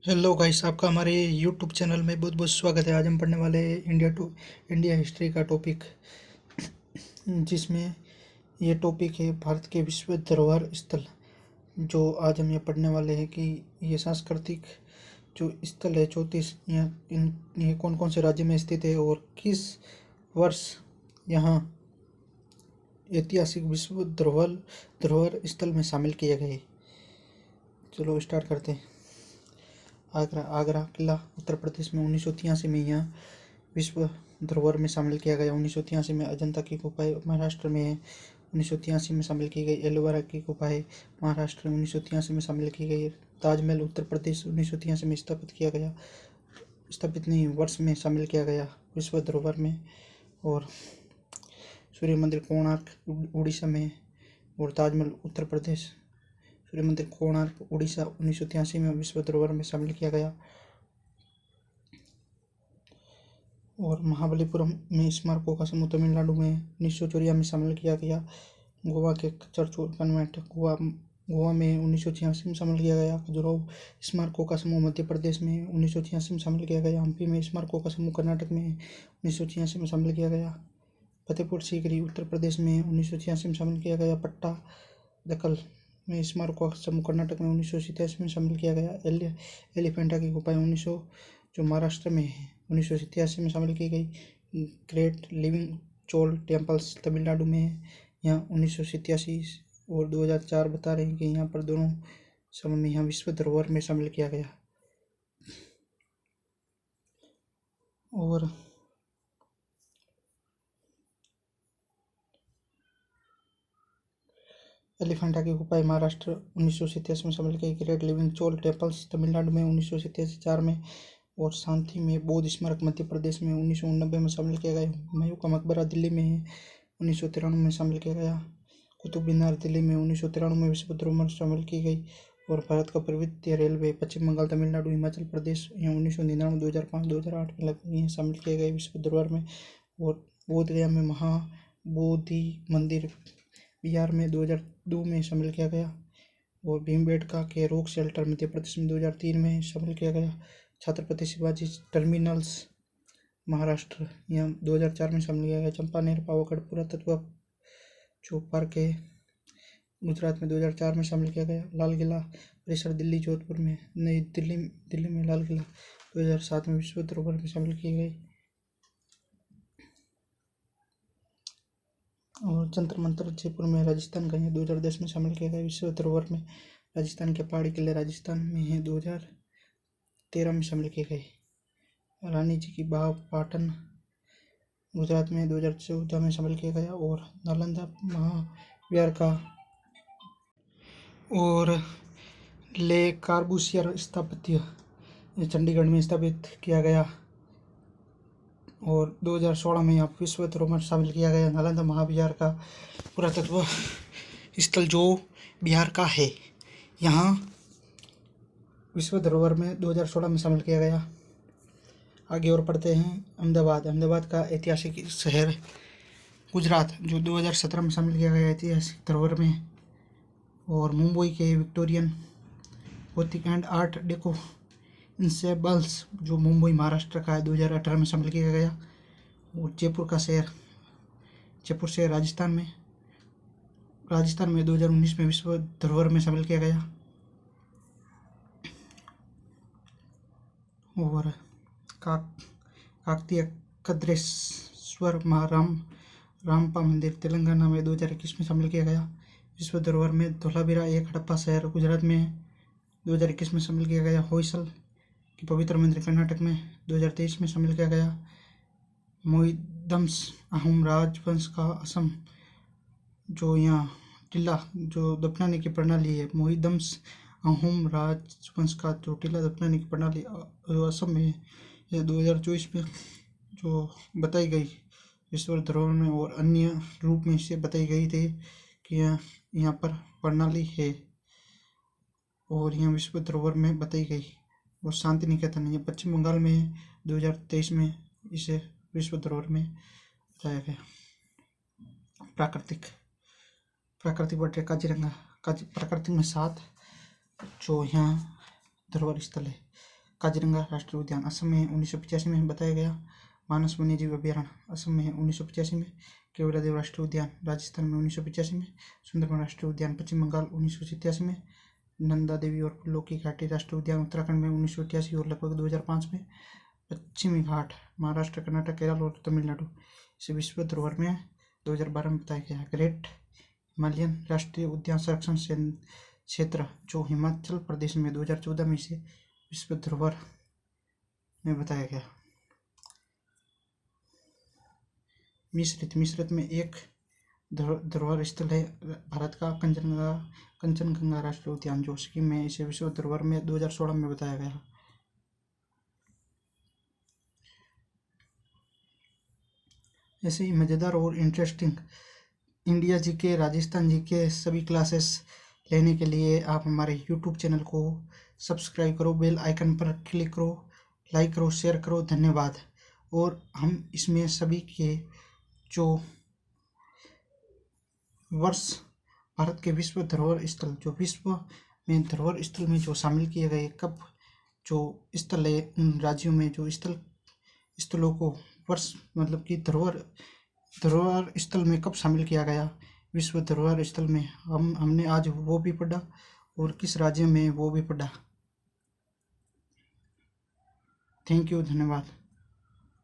Hello guys, आपका हमारे YouTube channel में बहुत बहुत स्वागत है। आज हम पढ़ने वाले हैं इंडिया हिस्ट्री का टॉपिक, जिसमें ये टॉपिक है भारत के विश्व धरोहर स्थल। जो आज हम ये पढ़ने वाले हैं कि ये सांस्कृतिक जो स्थल है 34, ये कौन कौन से राज्य में स्थित है और किस वर्ष यहाँ ऐतिहासिक विश्व धरोहर स्थल में शामिल किए गए। चलो स्टार्ट करते हैं। आगरा किला उत्तर प्रदेश में 1983 में यहाँ विश्व धरोहर में शामिल किया गया। 1983 में अजंता की गुफाएं महाराष्ट्र में है। 1983 में शामिल की गई। एलोवेरा की गुफाएं महाराष्ट्र में 1983 में शामिल की गई। ताजमहल उत्तर प्रदेश 1983 में स्थापित नहीं, वर्ष में शामिल किया गया विश्व धरोहर में। और सूर्य मंदिर कोणार्क उड़ीसा में और ताजमहल उत्तर प्रदेश। सूर्य मंदिर कोणार्क उड़ीसा 1983 में विश्व धरोहर में शामिल किया गया। और महाबलीपुरम में स्मारकों का समूह तमिलनाडु में 1984 में शामिल किया गया। गोवा के चर्च और कन्वेंट गोवा में 1986 में शामिल किया गया। खजुराहो स्मारकों का समूह मध्य प्रदेश में 1986 में शामिल किया गया। हम्पी में स्मारकों का समूह कर्नाटक में 1986 में शामिल किया गया। फतेहपुर सीकरी उत्तर प्रदेश में 1986 में शामिल किया गया। पट्टा दक्कल में स्मारकों का समूह कर्नाटक में 1987 में शामिल किया गया। एलिफेंटा की गुफाएं 1900 जो महाराष्ट्र में है 1987 में शामिल की गई। Great living Chola temples Tamil Nadu में है, यहाँ 1987 और 2004 बता रहे हैं कि यहाँ पर दोनों समय में यहाँ विश्व धरोहर में शामिल किया गया। और एलिफेंटा की गुफाएं महाराष्ट्र 1987 में शामिल की। Great living Chola temples Tamil Nadu में 1987 में। और शांति में बौद्ध स्मारक मध्य प्रदेश में 1989 में शामिल किया गया। हुमायूं का मकबरा दिल्ली में है, 1993 में शामिल किया गया। कुतुब मीनार दिल्ली में 1993 में विश्व धरोहर में शामिल की गई। और भारत का प्रवृत्तीय रेलवे पश्चिम बंगाल तमिलनाडु हिमाचल प्रदेश यहाँ 1999 2005 2008 में लगभग यहाँ शामिल किए गए विश्व धरोहर में। और बोध गया में महाबोधि मंदिर बिहार में 2002 में शामिल किया गया। और भीमबेटका के रॉक शेल्टर मध्य प्रदेश में 2003 में शामिल किया गया। छत्रपति शिवाजी टर्मिनल्स महाराष्ट्र यहाँ 2004 में शामिल किया गया। चंपानेर पावागढ़ पुरातत्व जो पार्क है गुजरात में 2004 में शामिल किया गया। लाल किला परिसर दिल्ली जोधपुर में नई दिल्ली में लाल किला 2007 में विश्व धरोहर में शामिल की गई। और जंतर मंतर जयपुर में राजस्थान का यहाँ 2010 में शामिल किया गया विश्व धरोहर में। राजस्थान के पहाड़ी किले राजस्थान में है 2013 में शामिल किए गए। रानी जी की बाव पाटन गुजरात में 2014 में शामिल किया गया। और नालंदा महाविहार का और ले कार्बूसियर स्थापत्य चंडीगढ़ में स्थापित किया गया। और 2016 में यहाँ विश्व धरोहर में शामिल किया गया नालंदा महाविहार का पुरातत्व स्थल जो बिहार का है, यहाँ विश्व धरोहर में 2016 में शामिल किया गया। आगे और पढ़ते हैं। अहमदाबाद का ऐतिहासिक शहर गुजरात जो 2017 में शामिल किया गया ऐतिहासिक धरोहर में। और मुंबई के Victorian gothic and art deco ensembles जो मुंबई महाराष्ट्र का है 2018 में शामिल किया गया। और जयपुर शहर राजस्थान में 2019 में विश्व धरोहर में शामिल किया गया। और काकतीय कद्रेश्वर रामपा मंदिर तेलंगाना में 2021 में शामिल किया गया विश्व धरोहर में। धोलावीरा एक हड़प्पा शहर गुजरात में 2021 में शामिल किया गया। होयसल की पवित्र मंदिर कर्नाटक में 2023 में शामिल किया गया। मोहिदम्स अहोम राजवंश का असम जो यहाँ टीला जो दफनाने की प्रणाली है, मोहिदम्स अहोम राजवंश का जो टीला दफनाने की प्रणाली जो असम में यह 2024 में जो बताई गई विश्व धरोहर में और अन्य रूप में इसे बताई गई थी कि यहाँ पर प्रणाली है और यहाँ विश्व धरोहर में बताई गई। और शांति निकेतन ये पश्चिम बंगाल में 2023 में इसे विश्व धरोहर में बताया गया। प्राकृतिक वट्टे काजीरंगा प्राकृतिक में 7 जो यहाँ धरोहर स्थल है। काजीरंगा राष्ट्रीय उद्यान असम में 1985 में बताया गया। मानस वन्यजीव अभयारण्य असम में 1985 में। केवलादेव राष्ट्रीय उद्यान राजस्थान में 1985 में। सुंदरबन राष्ट्रीय उद्यान पश्चिम बंगाल 1987 में। नंदा देवी और फूलों की घाटी राष्ट्रीय उद्यान उत्तराखंड में 1988 और लगभग 2005 में। पश्चिमी घाट महाराष्ट्र, कर्नाटक, केरल और तमिलनाडु इसे विश्व धरोहर में 2012 में बताया गया। ग्रेट हिमालयन राष्ट्रीय उद्यान संरक्षण क्षेत्र जो हिमाचल प्रदेश में 2014 में इसे विश्व धरोहर में बताया गया। मिस्रत में एक धरोहर स्थल है भारत का कंचनजंगा राष्ट्रीय उद्यान जो सिक्किम में इसे विश्व धरोहर में 2016 में बताया गया। ऐसे ही मज़ेदार और interesting India GK, Rajasthan GK सभी क्लासेस लेने के लिए आप हमारे यूट्यूब चैनल को सब्सक्राइब करो, बेल आइकन पर क्लिक करो, लाइक करो, शेयर करो। धन्यवाद। और हम इसमें सभी के जो वर्ष भारत के विश्व धरोहर स्थल जो विश्व में धरोहर स्थल में जो शामिल किए गए कब जो स्थल है उन राज्यों में जो स्थलों को वर्ष मतलब कि धरोहर स्थल में कब शामिल किया गया विश्व धरोहर स्थल में हमने आज वो भी पढ़ा और किस राज्य में वो भी पढ़ा। थैंक यू, धन्यवाद।